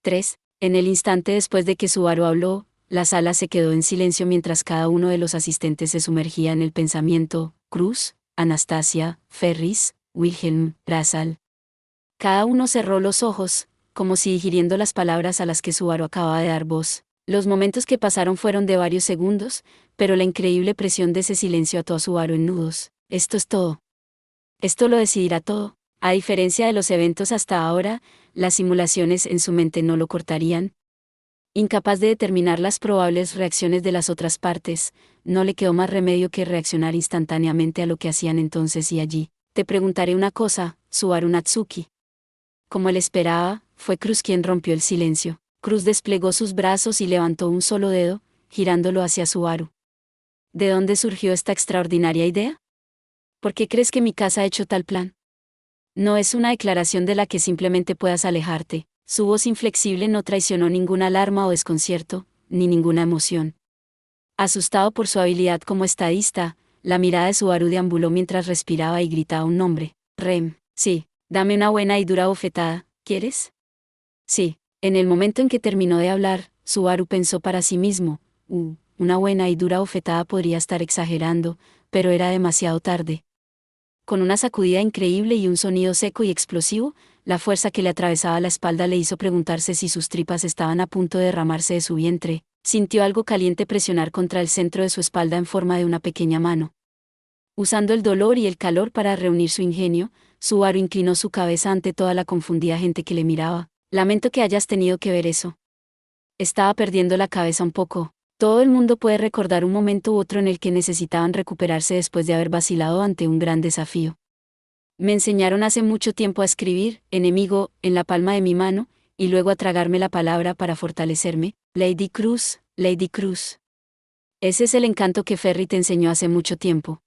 3. En el instante después de que Subaru habló, la sala se quedó en silencio mientras cada uno de los asistentes se sumergía en el pensamiento. Cruz, Anastasia, Ferris, Wilhelm, Grasal. Cada uno cerró los ojos, como si digiriendo las palabras a las que Subaru acababa de dar voz. Los momentos que pasaron fueron de varios segundos, pero la increíble presión de ese silencio ató a Subaru en nudos. Esto es todo. Esto lo decidirá todo. A diferencia de los eventos hasta ahora, las simulaciones en su mente no lo cortarían. Incapaz de determinar las probables reacciones de las otras partes, no le quedó más remedio que reaccionar instantáneamente a lo que hacían entonces y allí. Te preguntaré una cosa, Subaru Natsuki. Como él esperaba, fue Cruz quien rompió el silencio. Cruz desplegó sus brazos y levantó un solo dedo, girándolo hacia Subaru. ¿De dónde surgió esta extraordinaria idea? ¿Por qué crees que mi casa ha hecho tal plan? No es una declaración de la que simplemente puedas alejarte. Su voz inflexible no traicionó ninguna alarma o desconcierto, ni ninguna emoción. Asustado por su habilidad como estadista, la mirada de Subaru deambuló mientras respiraba y gritaba un nombre. Rem. Sí, dame una buena y dura bofetada, ¿quieres? Sí. En el momento en que terminó de hablar, Subaru pensó para sí mismo, una buena y dura bofetada podría estar exagerando, pero era demasiado tarde. Con una sacudida increíble y un sonido seco y explosivo, la fuerza que le atravesaba la espalda le hizo preguntarse si sus tripas estaban a punto de derramarse de su vientre. Sintió algo caliente presionar contra el centro de su espalda en forma de una pequeña mano. Usando el dolor y el calor para reunir su ingenio, Subaru inclinó su cabeza ante toda la confundida gente que le miraba. Lamento que hayas tenido que ver eso. Estaba perdiendo la cabeza un poco. Todo el mundo puede recordar un momento u otro en el que necesitaban recuperarse después de haber vacilado ante un gran desafío. Me enseñaron hace mucho tiempo a escribir, enemigo, en la palma de mi mano, y luego a tragarme la palabra para fortalecerme. Lady Cruz, Lady Cruz. Ese es el encanto que Ferry te enseñó hace mucho tiempo.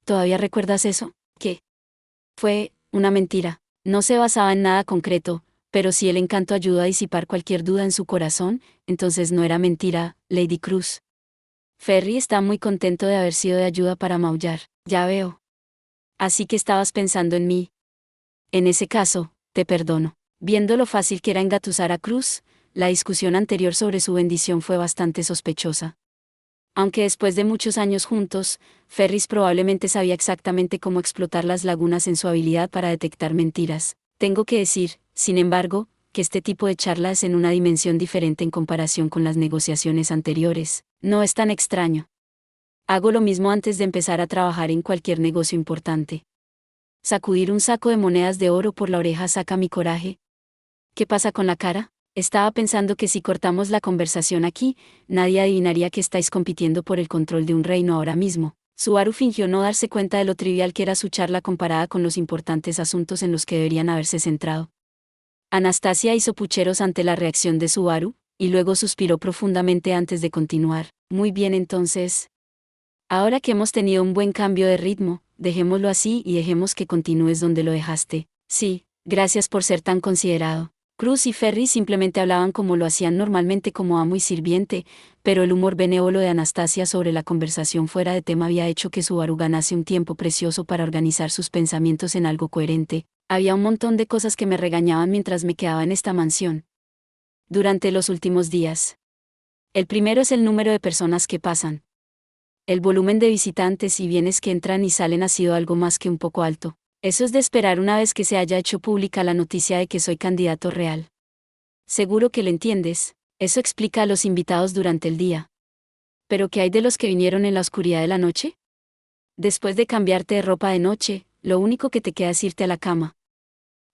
¿Todavía recuerdas eso? ¿Qué? Fue una mentira. No se basaba en nada concreto, pero si el encanto ayudó a disipar cualquier duda en su corazón, entonces no era mentira, Lady Cruz. Ferry está muy contento de haber sido de ayuda para maullar. Ya veo. Así que estabas pensando en mí. En ese caso, te perdono. Viendo lo fácil que era engatusar a Cruz, la discusión anterior sobre su bendición fue bastante sospechosa. Aunque después de muchos años juntos, Ferris probablemente sabía exactamente cómo explotar las lagunas en su habilidad para detectar mentiras. Tengo que decir, sin embargo, que este tipo de charla es en una dimensión diferente en comparación con las negociaciones anteriores. No es tan extraño. Hago lo mismo antes de empezar a trabajar en cualquier negocio importante. Sacudir un saco de monedas de oro por la oreja saca mi coraje. ¿Qué pasa con la cara? Estaba pensando que si cortamos la conversación aquí, nadie adivinaría que estáis compitiendo por el control de un reino ahora mismo. Subaru fingió no darse cuenta de lo trivial que era su charla comparada con los importantes asuntos en los que deberían haberse centrado. Anastasia hizo pucheros ante la reacción de Subaru, y luego suspiró profundamente antes de continuar. Muy bien entonces. Ahora que hemos tenido un buen cambio de ritmo, dejémoslo así y dejemos que continúes donde lo dejaste. Sí, gracias por ser tan considerado. Cruz y Ferry simplemente hablaban como lo hacían normalmente como amo y sirviente, pero el humor benévolo de Anastasia sobre la conversación fuera de tema había hecho que Subaru ganase un tiempo precioso para organizar sus pensamientos en algo coherente. Había un montón de cosas que me regañaban mientras me quedaba en esta mansión. Durante los últimos días. El primero es el número de personas que pasan. El volumen de visitantes y bienes que entran y salen ha sido algo más que un poco alto. Eso es de esperar una vez que se haya hecho pública la noticia de que soy candidato real. Seguro que lo entiendes, eso explica a los invitados durante el día. ¿Pero qué hay de los que vinieron en la oscuridad de la noche? Después de cambiarte de ropa de noche, lo único que te queda es irte a la cama.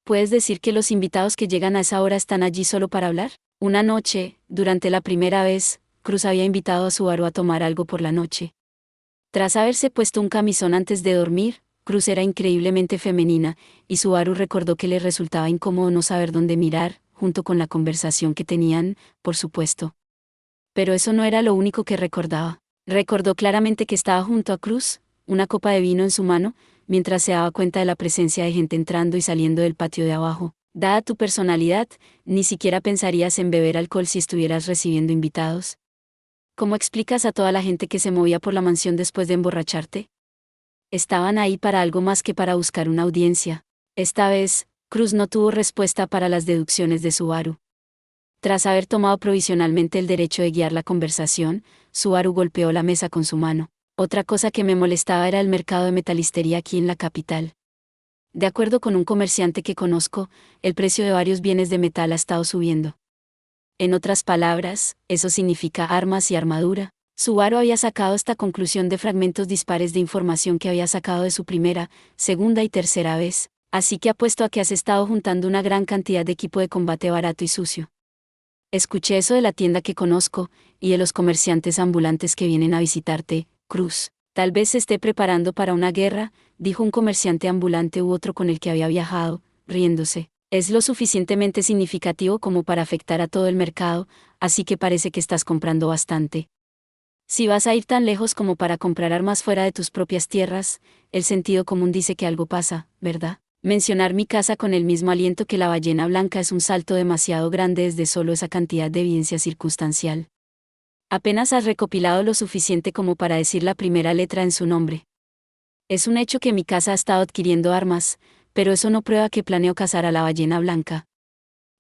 ¿Puedes decir que los invitados que llegan a esa hora están allí solo para hablar? Una noche, durante la primera vez, Cruz había invitado a Subaru a tomar algo por la noche. Tras haberse puesto un camisón antes de dormir, Cruz era increíblemente femenina, y Subaru recordó que le resultaba incómodo no saber dónde mirar, junto con la conversación que tenían, por supuesto. Pero eso no era lo único que recordaba. Recordó claramente que estaba junto a Cruz, una copa de vino en su mano, mientras se daba cuenta de la presencia de gente entrando y saliendo del patio de abajo. Dada tu personalidad, ni siquiera pensarías en beber alcohol si estuvieras recibiendo invitados. ¿Cómo explicas a toda la gente que se movía por la mansión después de emborracharte? Estaban ahí para algo más que para buscar una audiencia. Esta vez, Cruz no tuvo respuesta para las deducciones de Subaru. Tras haber tomado provisionalmente el derecho de guiar la conversación, Subaru golpeó la mesa con su mano. Otra cosa que me molestaba era el mercado de metalistería aquí en la capital. De acuerdo con un comerciante que conozco, el precio de varios bienes de metal ha estado subiendo. En otras palabras, eso significa armas y armadura. Subaru había sacado esta conclusión de fragmentos dispares de información que había sacado de su primera, segunda y tercera vez, así que apuesto a que has estado juntando una gran cantidad de equipo de combate barato y sucio. Escuché eso de la tienda que conozco, y de los comerciantes ambulantes que vienen a visitarte, Cruz. Tal vez se esté preparando para una guerra, dijo un comerciante ambulante u otro con el que había viajado, riéndose. Es lo suficientemente significativo como para afectar a todo el mercado, así que parece que estás comprando bastante. Si vas a ir tan lejos como para comprar armas fuera de tus propias tierras, el sentido común dice que algo pasa, ¿verdad? Mencionar mi casa con el mismo aliento que la ballena blanca es un salto demasiado grande desde solo esa cantidad de evidencia circunstancial. Apenas has recopilado lo suficiente como para decir la primera letra en su nombre. Es un hecho que mi casa ha estado adquiriendo armas, pero eso no prueba que planeo cazar a la ballena blanca.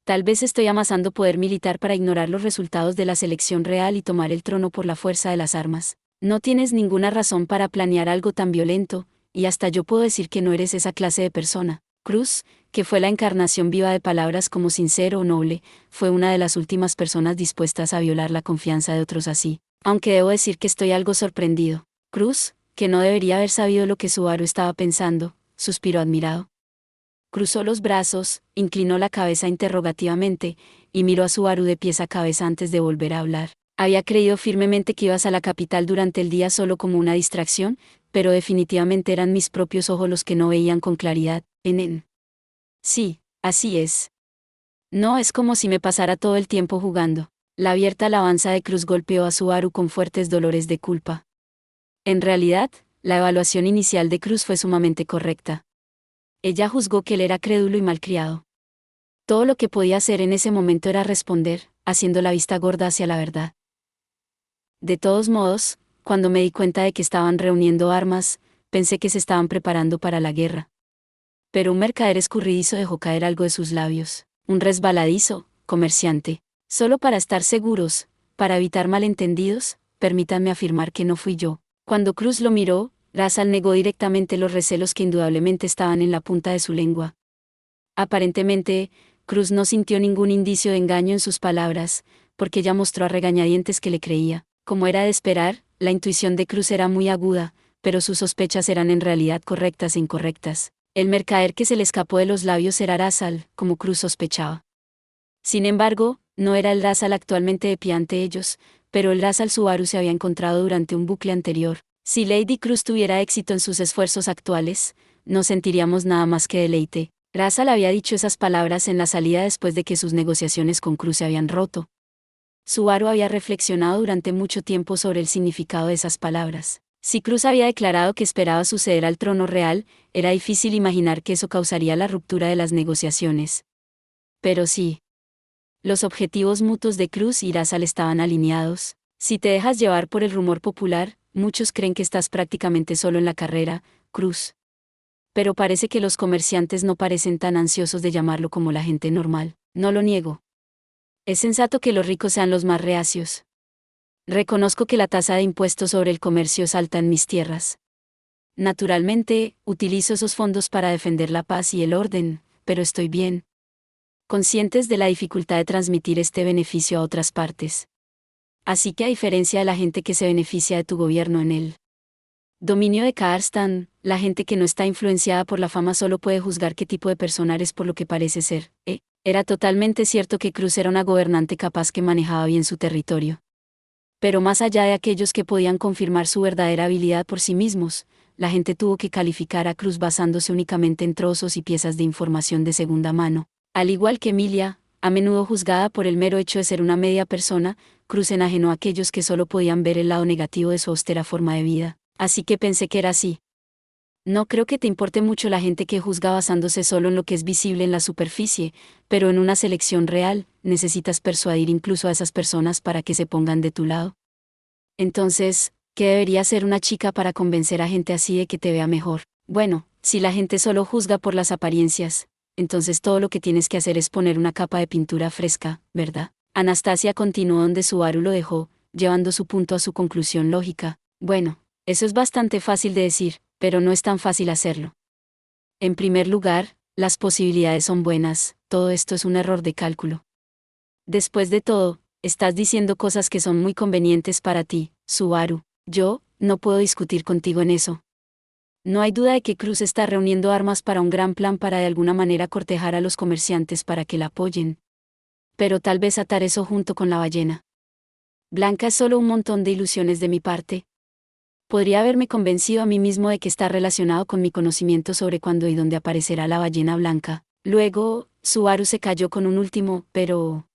Tal vez estoy amasando poder militar para ignorar los resultados de la selección real y tomar el trono por la fuerza de las armas. No tienes ninguna razón para planear algo tan violento, y hasta yo puedo decir que no eres esa clase de persona. Cruz, que fue la encarnación viva de palabras como sincero o noble, fue una de las últimas personas dispuestas a violar la confianza de otros así. Aunque debo decir que estoy algo sorprendido. Cruz, que no debería haber sabido lo que Subaru estaba pensando, suspiró admirado. Cruzó los brazos, inclinó la cabeza interrogativamente, y miró a Subaru de pies a cabeza antes de volver a hablar. Había creído firmemente que ibas a la capital durante el día solo como una distracción, pero definitivamente eran mis propios ojos los que no veían con claridad. Sí, así es. No es como si me pasara todo el tiempo jugando. La abierta alabanza de Cruz golpeó a Subaru con fuertes dolores de culpa. En realidad, la evaluación inicial de Cruz fue sumamente correcta. Ella juzgó que él era crédulo y malcriado. Todo lo que podía hacer en ese momento era responder, haciendo la vista gorda hacia la verdad. De todos modos, cuando me di cuenta de que estaban reuniendo armas, pensé que se estaban preparando para la guerra. Pero un mercader escurridizo dejó caer algo de sus labios. Un resbaladizo, comerciante. Solo para estar seguros, para evitar malentendidos, permítanme afirmar que no fui yo. Cuando Cruz lo miró, Razal negó directamente los recelos que indudablemente estaban en la punta de su lengua. Aparentemente, Cruz no sintió ningún indicio de engaño en sus palabras, porque ella mostró a regañadientes que le creía. Como era de esperar, la intuición de Cruz era muy aguda, pero sus sospechas eran en realidad correctas e incorrectas. El mercader que se le escapó de los labios era Razal, como Cruz sospechaba. Sin embargo, no era el Razal actualmente de pie ante ellos, pero el Razal Subaru se había encontrado durante un bucle anterior. Si Lady Cruz tuviera éxito en sus esfuerzos actuales, no sentiríamos nada más que deleite. Razal había dicho esas palabras en la salida después de que sus negociaciones con Cruz se habían roto. Subaru había reflexionado durante mucho tiempo sobre el significado de esas palabras. Si Cruz había declarado que esperaba suceder al trono real, era difícil imaginar que eso causaría la ruptura de las negociaciones. Pero sí. Los objetivos mutuos de Cruz y Razal estaban alineados. Si te dejas llevar por el rumor popular, muchos creen que estás prácticamente solo en la carrera, Cruz. Pero parece que los comerciantes no parecen tan ansiosos de llamarlo como la gente normal. No lo niego. Es sensato que los ricos sean los más reacios. Reconozco que la tasa de impuestos sobre el comercio es alta en mis tierras. Naturalmente, utilizo esos fondos para defender la paz y el orden, pero estoy bien conscientes de la dificultad de transmitir este beneficio a otras partes. Así que a diferencia de la gente que se beneficia de tu gobierno en el dominio de Kaarstan, la gente que no está influenciada por la fama solo puede juzgar qué tipo de persona eres por lo que parece ser. Era totalmente cierto que Cruz era una gobernante capaz que manejaba bien su territorio. Pero más allá de aquellos que podían confirmar su verdadera habilidad por sí mismos, la gente tuvo que calificar a Cruz basándose únicamente en trozos y piezas de información de segunda mano. Al igual que Emilia, a menudo juzgada por el mero hecho de ser una media persona, Cruz enajenó a aquellos que solo podían ver el lado negativo de su austera forma de vida. Así que pensé que era así. No creo que te importe mucho la gente que juzga basándose solo en lo que es visible en la superficie, pero en una selección real, necesitas persuadir incluso a esas personas para que se pongan de tu lado. Entonces, ¿qué debería hacer una chica para convencer a gente así de que te vea mejor? Bueno, si la gente solo juzga por las apariencias, entonces todo lo que tienes que hacer es poner una capa de pintura fresca, ¿verdad? Anastasia continuó donde Subaru lo dejó, llevando su punto a su conclusión lógica. Bueno, eso es bastante fácil de decir, pero no es tan fácil hacerlo. En primer lugar, las posibilidades son buenas, todo esto es un error de cálculo. Después de todo, estás diciendo cosas que son muy convenientes para ti, Subaru. Yo, no puedo discutir contigo en eso. No hay duda de que Cruz está reuniendo armas para un gran plan para de alguna manera cortejar a los comerciantes para que la apoyen. Pero tal vez atar eso junto con la ballena blanca es solo un montón de ilusiones de mi parte. Podría haberme convencido a mí mismo de que está relacionado con mi conocimiento sobre cuándo y dónde aparecerá la ballena blanca. Luego, Subaru se calló con un último, pero...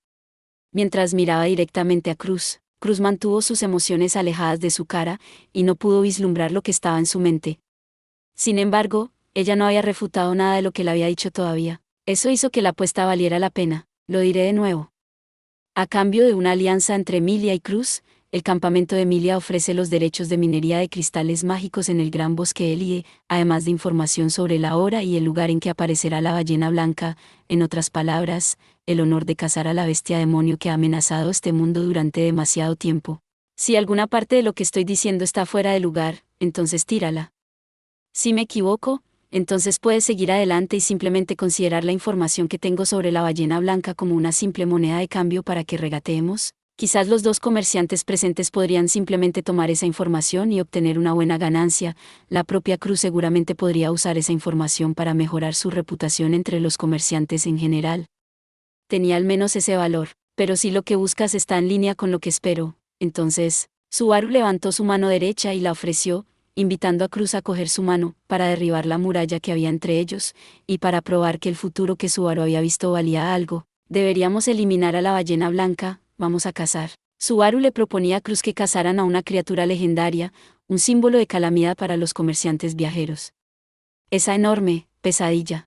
Mientras miraba directamente a Cruz, Cruz mantuvo sus emociones alejadas de su cara, y no pudo vislumbrar lo que estaba en su mente. Sin embargo, ella no había refutado nada de lo que le había dicho todavía. Eso hizo que la apuesta valiera la pena, lo diré de nuevo. A cambio de una alianza entre Emilia y Cruz, el campamento de Emilia ofrece los derechos de minería de cristales mágicos en el Gran Bosque Elie, además de información sobre la hora y el lugar en que aparecerá la ballena blanca, en otras palabras, el honor de cazar a la bestia demonio que ha amenazado este mundo durante demasiado tiempo. Si alguna parte de lo que estoy diciendo está fuera de lugar, entonces tírala. Si me equivoco, entonces puedes seguir adelante y simplemente considerar la información que tengo sobre la ballena blanca como una simple moneda de cambio para que regateemos. Quizás los dos comerciantes presentes podrían simplemente tomar esa información y obtener una buena ganancia. La propia Cruz seguramente podría usar esa información para mejorar su reputación entre los comerciantes en general. Tenía al menos ese valor, pero si lo que buscas está en línea con lo que espero, entonces, Subaru levantó su mano derecha y la ofreció, invitando a Cruz a coger su mano, para derribar la muralla que había entre ellos, y para probar que el futuro que Subaru había visto valía algo. Deberíamos eliminar a la ballena blanca, vamos a cazar. Subaru le proponía a Cruz que cazaran a una criatura legendaria, un símbolo de calamidad para los comerciantes viajeros. Esa enorme pesadilla.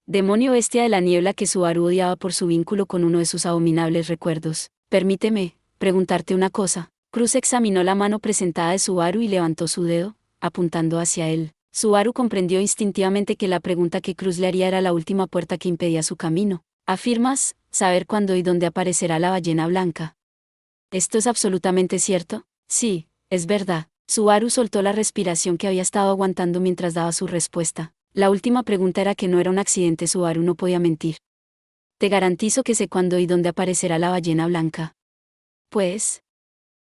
Demonio bestia de la niebla que Subaru odiaba por su vínculo con uno de sus abominables recuerdos. Permíteme preguntarte una cosa. Cruz examinó la mano presentada de Subaru y levantó su dedo, apuntando hacia él. Subaru comprendió instintivamente que la pregunta que Cruz le haría era la última puerta que impedía su camino. ¿Afirmas saber cuándo y dónde aparecerá la ballena blanca? ¿Esto es absolutamente cierto? Sí, es verdad. Subaru soltó la respiración que había estado aguantando mientras daba su respuesta. La última pregunta era que no era un accidente. Subaru no podía mentir. Te garantizo que sé cuándo y dónde aparecerá la ballena blanca. Pues,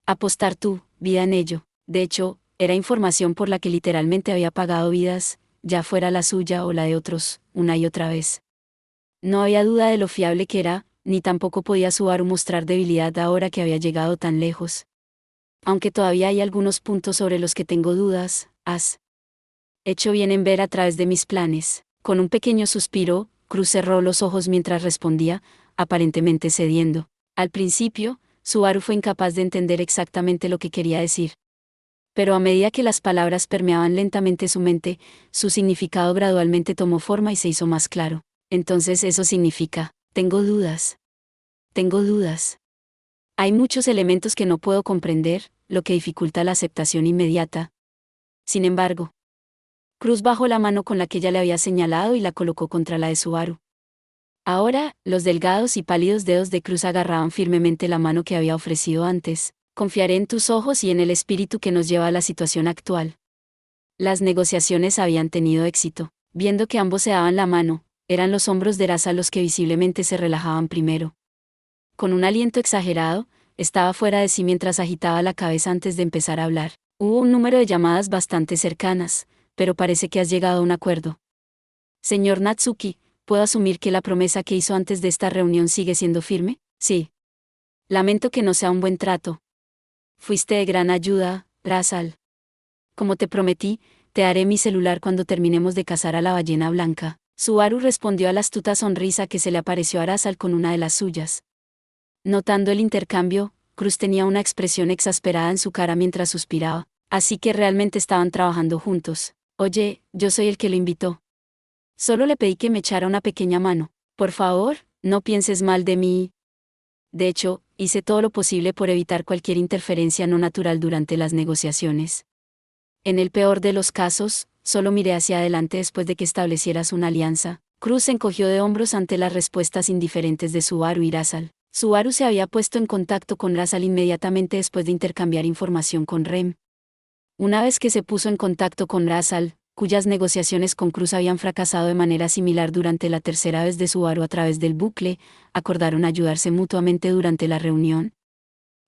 apostar tu vida en ello. De hecho, era información por la que literalmente había pagado vidas, ya fuera la suya o la de otros, una y otra vez. No había duda de lo fiable que era, ni tampoco podía Subaru mostrar debilidad ahora que había llegado tan lejos. Aunque todavía hay algunos puntos sobre los que tengo dudas, has hecho bien en ver a través de mis planes. Con un pequeño suspiro, Cruz cerró los ojos mientras respondía, aparentemente cediendo. Al principio, Subaru fue incapaz de entender exactamente lo que quería decir. Pero a medida que las palabras permeaban lentamente su mente, su significado gradualmente tomó forma y se hizo más claro. Entonces eso significa, tengo dudas. Tengo dudas. Hay muchos elementos que no puedo comprender, lo que dificulta la aceptación inmediata. Sin embargo, Cruz bajó la mano con la que ella le había señalado y la colocó contra la de Subaru. Ahora, los delgados y pálidos dedos de Cruz agarraban firmemente la mano que había ofrecido antes. Confiaré en tus ojos y en el espíritu que nos lleva a la situación actual. Las negociaciones habían tenido éxito. Viendo que ambos se daban la mano, eran los hombros de Raza los que visiblemente se relajaban primero. Con un aliento exagerado, estaba fuera de sí mientras agitaba la cabeza antes de empezar a hablar. Hubo un número de llamadas bastante cercanas, pero parece que has llegado a un acuerdo. Señor Natsuki, ¿puedo asumir que la promesa que hizo antes de esta reunión sigue siendo firme? Sí. Lamento que no sea un buen trato. Fuiste de gran ayuda, Razal. Como te prometí, te daré mi celular cuando terminemos de cazar a la ballena blanca. Subaru respondió a la astuta sonrisa que se le apareció a Razal con una de las suyas. Notando el intercambio, Cruz tenía una expresión exasperada en su cara mientras suspiraba, así que realmente estaban trabajando juntos. Oye, yo soy el que lo invitó. Solo le pedí que me echara una pequeña mano. Por favor, no pienses mal de mí. De hecho, hice todo lo posible por evitar cualquier interferencia no natural durante las negociaciones. En el peor de los casos, solo miré hacia adelante después de que establecieras una alianza. Cruz se encogió de hombros ante las respuestas indiferentes de Subaru y Razal. Subaru se había puesto en contacto con Russell inmediatamente después de intercambiar información con Rem. Una vez que se puso en contacto con Russell, cuyas negociaciones con Cruz habían fracasado de manera similar durante la tercera vez de Subaru a través del bucle, acordaron ayudarse mutuamente durante la reunión.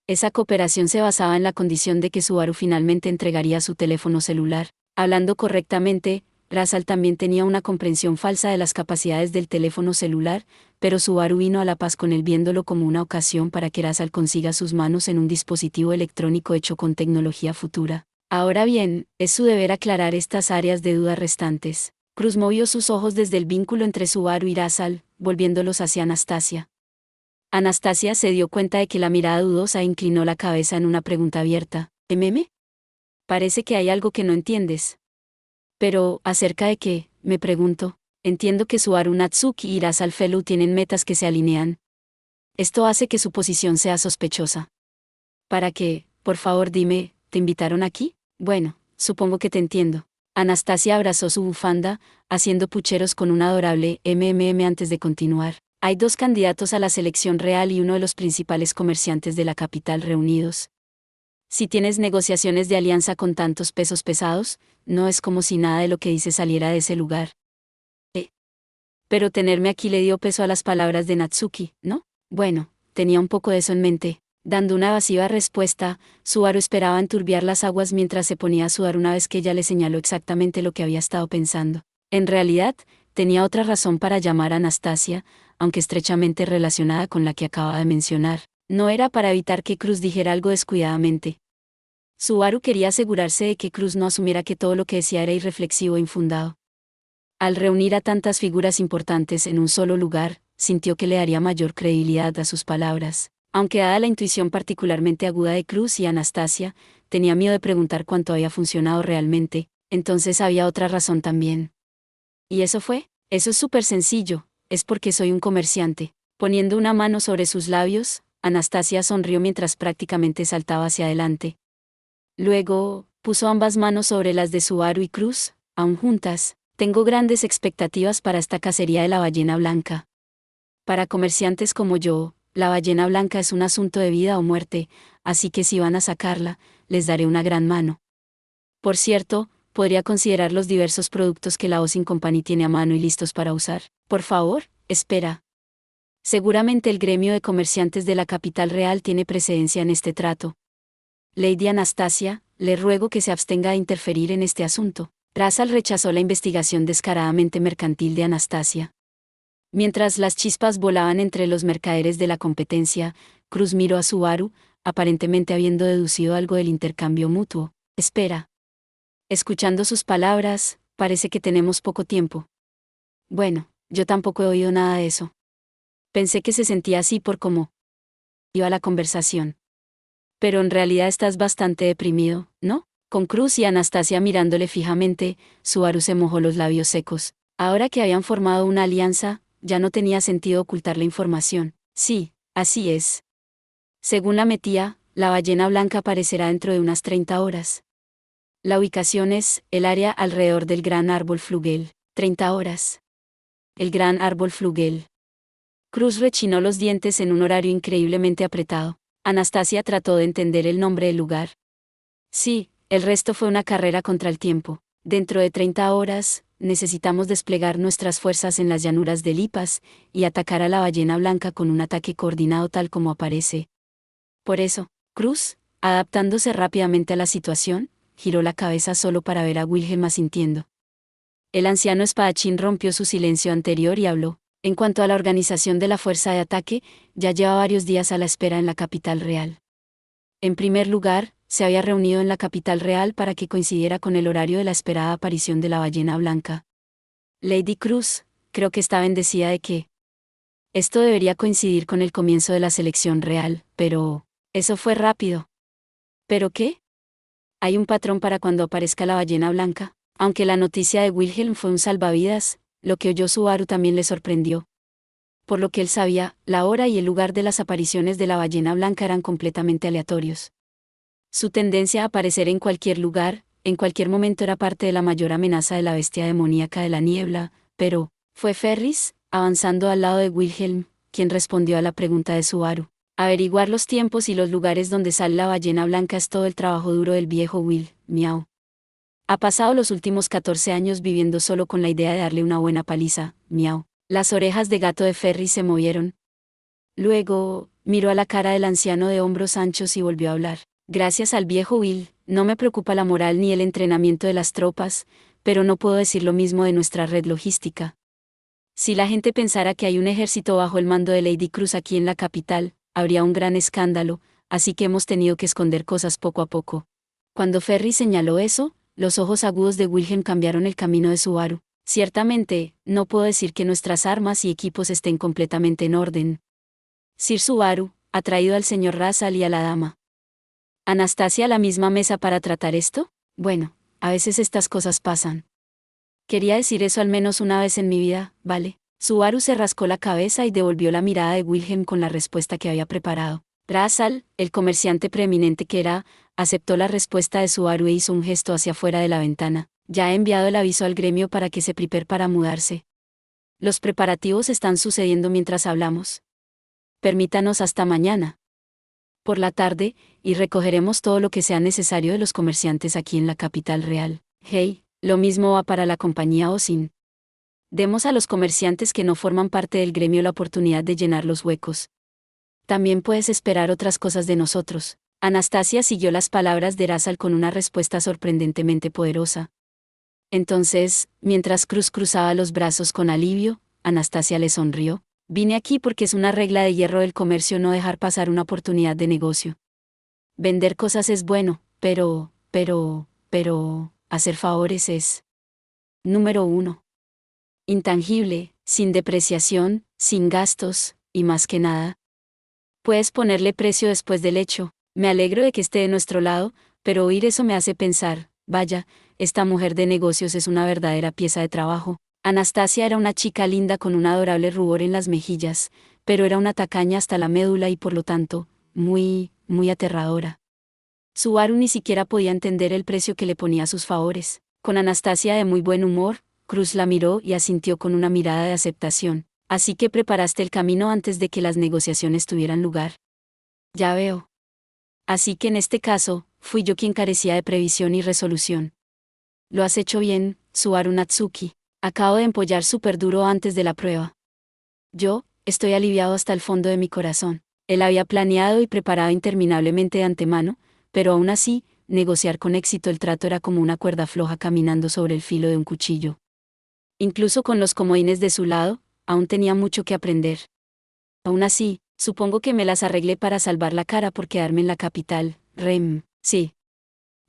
Esa cooperación se basaba en la condición de que Subaru finalmente entregaría su teléfono celular. Hablando correctamente, Russell también tenía una comprensión falsa de las capacidades del teléfono celular, pero Subaru vino a la paz con él viéndolo como una ocasión para que Russell consiga sus manos en un dispositivo electrónico hecho con tecnología futura. Ahora bien, es su deber aclarar estas áreas de duda restantes. Cruz movió sus ojos desde el vínculo entre Subaru y Russell, volviéndolos hacia Anastasia. Anastasia se dio cuenta de que la mirada dudosa inclinó la cabeza en una pregunta abierta. ¿MM? Parece que hay algo que no entiendes. Pero, ¿acerca de qué? Me pregunto. Entiendo que Subaru Natsuki y Russell Fellow tienen metas que se alinean. Esto hace que su posición sea sospechosa. ¿Para qué? Por favor dime, ¿te invitaron aquí? Bueno, supongo que te entiendo. Anastasia abrazó su bufanda, haciendo pucheros con un adorable MMM antes de continuar. Hay 2 candidatos a la selección real y uno de los principales comerciantes de la capital reunidos. Si tienes negociaciones de alianza con tantos pesos pesados, no es como si nada de lo que dice saliera de ese lugar. Pero tenerme aquí le dio peso a las palabras de Natsuki, ¿no? Bueno, tenía un poco de eso en mente. Dando una evasiva respuesta, Subaru esperaba enturbiar las aguas mientras se ponía a sudar una vez que ella le señaló exactamente lo que había estado pensando. En realidad, tenía otra razón para llamar a Anastasia, aunque estrechamente relacionada con la que acababa de mencionar. No era para evitar que Cruz dijera algo descuidadamente. Subaru quería asegurarse de que Cruz no asumiera que todo lo que decía era irreflexivo e infundado. Al reunir a tantas figuras importantes en un solo lugar, sintió que le daría mayor credibilidad a sus palabras. Aunque dada la intuición particularmente aguda de Cruz y Anastasia, tenía miedo de preguntar cuánto había funcionado realmente, entonces había otra razón también. ¿Y eso fue? Eso es súper sencillo, es porque soy un comerciante. Poniendo una mano sobre sus labios, Anastasia sonrió mientras prácticamente saltaba hacia adelante. Luego, puso ambas manos sobre las de Subaru y Cruz, aún juntas. Tengo grandes expectativas para esta cacería de la ballena blanca. Para comerciantes como yo, la ballena blanca es un asunto de vida o muerte, así que si van a sacarla, les daré una gran mano. Por cierto, podría considerar los diversos productos que la Ocean Company tiene a mano y listos para usar. Por favor, espera. Seguramente el gremio de comerciantes de la capital real tiene precedencia en este trato. Lady Anastasia, le ruego que se abstenga de interferir en este asunto. Russell rechazó la investigación descaradamente mercantil de Anastasia. Mientras las chispas volaban entre los mercaderes de la competencia, Cruz miró a Subaru, aparentemente habiendo deducido algo del intercambio mutuo. Espera. Escuchando sus palabras, parece que tenemos poco tiempo. Bueno, yo tampoco he oído nada de eso. Pensé que se sentía así por cómo iba la conversación. Pero en realidad estás bastante deprimido, ¿no? Con Cruz y Anastasia mirándole fijamente, Subaru se mojó los labios secos. Ahora que habían formado una alianza, ya no tenía sentido ocultar la información. Sí, así es. Según la metía, la ballena blanca aparecerá dentro de unas 30 horas. La ubicación es el área alrededor del gran árbol flugel. 30 horas. El gran árbol flugel. Cruz rechinó los dientes en un horario increíblemente apretado. Anastasia trató de entender el nombre del lugar. Sí, el resto fue una carrera contra el tiempo. Dentro de 30 horas, necesitamos desplegar nuestras fuerzas en las llanuras de Lipas y atacar a la ballena blanca con un ataque coordinado tal como aparece. Por eso, Cruz, adaptándose rápidamente a la situación, giró la cabeza solo para ver a Wilhelm asintiendo. El anciano espadachín rompió su silencio anterior y habló. En cuanto a la organización de la fuerza de ataque, ya lleva varios días a la espera en la capital real. En primer lugar, se había reunido en la capital real para que coincidiera con el horario de la esperada aparición de la ballena blanca. Lady Cruz, creo que está bendecida de que esto debería coincidir con el comienzo de la selección real, pero eso fue rápido. ¿Pero qué? ¿Hay un patrón para cuando aparezca la ballena blanca? Aunque la noticia de Wilhelm fue un salvavidas, lo que oyó Subaru también le sorprendió. Por lo que él sabía, la hora y el lugar de las apariciones de la ballena blanca eran completamente aleatorios. Su tendencia a aparecer en cualquier lugar, en cualquier momento era parte de la mayor amenaza de la bestia demoníaca de la niebla, pero, ¿fue Ferris, avanzando al lado de Wilhelm, quien respondió a la pregunta de Subaru. Averiguar los tiempos y los lugares donde sale la ballena blanca es todo el trabajo duro del viejo Will, miau. Ha pasado los últimos 14 años viviendo solo con la idea de darle una buena paliza, miau. Las orejas de gato de Ferris se movieron. Luego, miró a la cara del anciano de hombros anchos y volvió a hablar. Gracias al viejo Will, no me preocupa la moral ni el entrenamiento de las tropas, pero no puedo decir lo mismo de nuestra red logística. Si la gente pensara que hay un ejército bajo el mando de Lady Cruz aquí en la capital, habría un gran escándalo, así que hemos tenido que esconder cosas poco a poco. Cuando Ferris señaló eso, los ojos agudos de Wilhelm cambiaron el camino de Subaru. Ciertamente, no puedo decir que nuestras armas y equipos estén completamente en orden. Sir Subaru ha traído al señor Razal y a la dama Anastasia a la misma mesa para tratar esto. Bueno, a veces estas cosas pasan. Quería decir eso al menos una vez en mi vida, ¿vale? Subaru se rascó la cabeza y devolvió la mirada de Wilhelm con la respuesta que había preparado. Razal, el comerciante preeminente que era, aceptó la respuesta de Subaru e hizo un gesto hacia afuera de la ventana. Ya he enviado el aviso al gremio para que se prepare para mudarse. Los preparativos están sucediendo mientras hablamos. Permítanos hasta mañana por la tarde, y recogeremos todo lo que sea necesario de los comerciantes aquí en la capital real. Hey, lo mismo va para la compañía Osin. Demos a los comerciantes que no forman parte del gremio la oportunidad de llenar los huecos. También puedes esperar otras cosas de nosotros. Anastasia siguió las palabras de Razal con una respuesta sorprendentemente poderosa. Entonces, mientras Cruz cruzaba los brazos con alivio, Anastasia le sonrió. Vine aquí porque es una regla de hierro del comercio no dejar pasar una oportunidad de negocio. Vender cosas es bueno, pero, hacer favores es. Número 1. Intangible, sin depreciación, sin gastos, y más que nada. Puedes ponerle precio después del hecho. Me alegro de que esté de nuestro lado, pero oír eso me hace pensar, vaya, esta mujer de negocios es una verdadera pieza de trabajo. Anastasia era una chica linda con un adorable rubor en las mejillas, pero era una tacaña hasta la médula y por lo tanto, muy aterradora. Subaru ni siquiera podía entender el precio que le ponía a sus favores. Con Anastasia de muy buen humor, Cruz la miró y asintió con una mirada de aceptación. Así que preparaste el camino antes de que las negociaciones tuvieran lugar. Ya veo. Así que en este caso, fui yo quien carecía de previsión y resolución. Lo has hecho bien, Subaru Natsuki. Acabo de empollar súper duro antes de la prueba. Yo, estoy aliviado hasta el fondo de mi corazón. Él había planeado y preparado interminablemente de antemano, pero aún así, negociar con éxito el trato era como una cuerda floja caminando sobre el filo de un cuchillo. Incluso con los comodines de su lado, aún tenía mucho que aprender. Aún así, supongo que me las arreglé para salvar la cara por quedarme en la capital, Rem. Sí.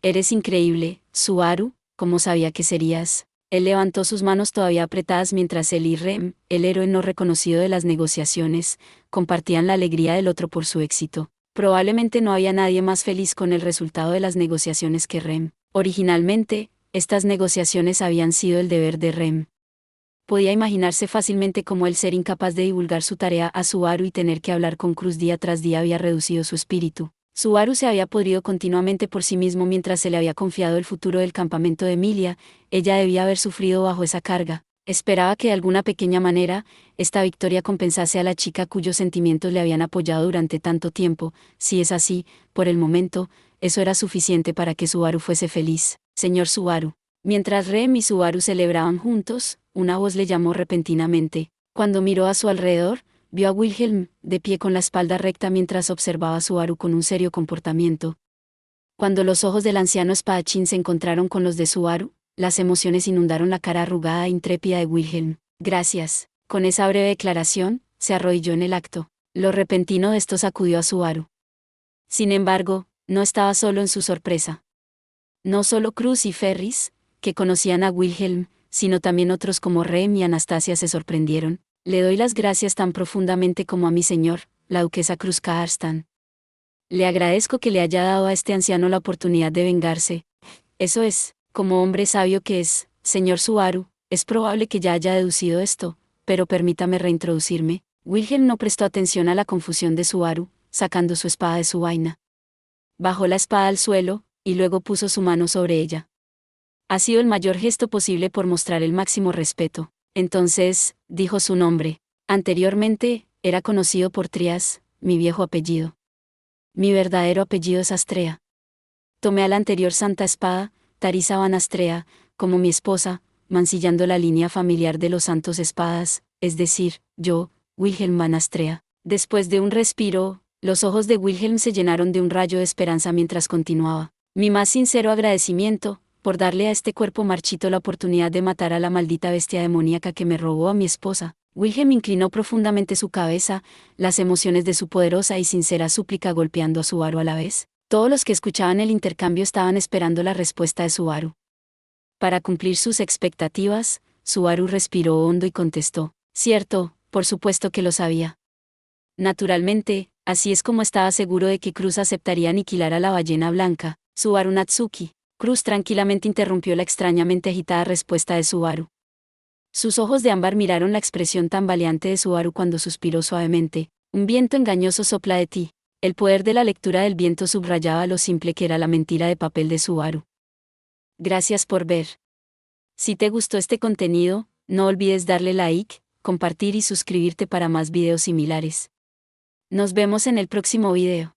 Eres increíble, Subaru, ¿cómo sabía que serías? Él levantó sus manos todavía apretadas mientras él y Rem, el héroe no reconocido de las negociaciones, compartían la alegría del otro por su éxito. Probablemente no había nadie más feliz con el resultado de las negociaciones que Rem. Originalmente, estas negociaciones habían sido el deber de Rem. Podía imaginarse fácilmente cómo el ser incapaz de divulgar su tarea a Subaru y tener que hablar con Cruz día tras día había reducido su espíritu. Subaru se había podrido continuamente por sí mismo mientras se le había confiado el futuro del campamento de Emilia. Ella debía haber sufrido bajo esa carga. Esperaba que de alguna pequeña manera, esta victoria compensase a la chica cuyos sentimientos le habían apoyado durante tanto tiempo. Si es así, por el momento, eso era suficiente para que Subaru fuese feliz. Señor Subaru. Mientras Rem y Subaru celebraban juntos, una voz le llamó repentinamente. Cuando miró a su alrededor, vio a Wilhelm, de pie con la espalda recta mientras observaba a Subaru con un serio comportamiento. Cuando los ojos del anciano espadachín se encontraron con los de Subaru, las emociones inundaron la cara arrugada e intrépida de Wilhelm. Gracias. Con esa breve declaración, se arrodilló en el acto. Lo repentino de esto sacudió a Subaru. Sin embargo, no estaba solo en su sorpresa. No solo Cruz y Ferris, que conocían a Wilhelm, sino también otros como Rem y Anastasia se sorprendieron. Le doy las gracias tan profundamente como a mi señor, la duquesa Cruz Karstan. Le agradezco que le haya dado a este anciano la oportunidad de vengarse. Eso es, como hombre sabio que es, señor Subaru, es probable que ya haya deducido esto, pero permítame reintroducirme. Wilhelm no prestó atención a la confusión de Subaru, sacando su espada de su vaina. Bajó la espada al suelo, y luego puso su mano sobre ella. Ha sido el mayor gesto posible por mostrar el máximo respeto. Entonces, dijo su nombre. Anteriormente, era conocido por Trias, mi viejo apellido. Mi verdadero apellido es Astrea. Tomé a la anterior santa espada, Tarisa Van Astrea, como mi esposa, mancillando la línea familiar de los santos espadas, es decir, yo, Wilhelm Van Astrea. Después de un respiro, los ojos de Wilhelm se llenaron de un rayo de esperanza mientras continuaba. Mi más sincero agradecimiento, por darle a este cuerpo marchito la oportunidad de matar a la maldita bestia demoníaca que me robó a mi esposa. Wilhelm inclinó profundamente su cabeza, las emociones de su poderosa y sincera súplica golpeando a Subaru a la vez. Todos los que escuchaban el intercambio estaban esperando la respuesta de Subaru. Para cumplir sus expectativas, Subaru respiró hondo y contestó: cierto, por supuesto que lo sabía. Naturalmente, así es como estaba seguro de que Cruz aceptaría aniquilar a la ballena blanca, Subaru Natsuki. Cruz tranquilamente interrumpió la extrañamente agitada respuesta de Subaru. Sus ojos de ámbar miraron la expresión tambaleante de Subaru cuando suspiró suavemente. Un viento engañoso sopla de ti. El poder de la lectura del viento subrayaba lo simple que era la mentira de papel de Subaru. Gracias por ver. Si te gustó este contenido, no olvides darle like, compartir y suscribirte para más videos similares. Nos vemos en el próximo video.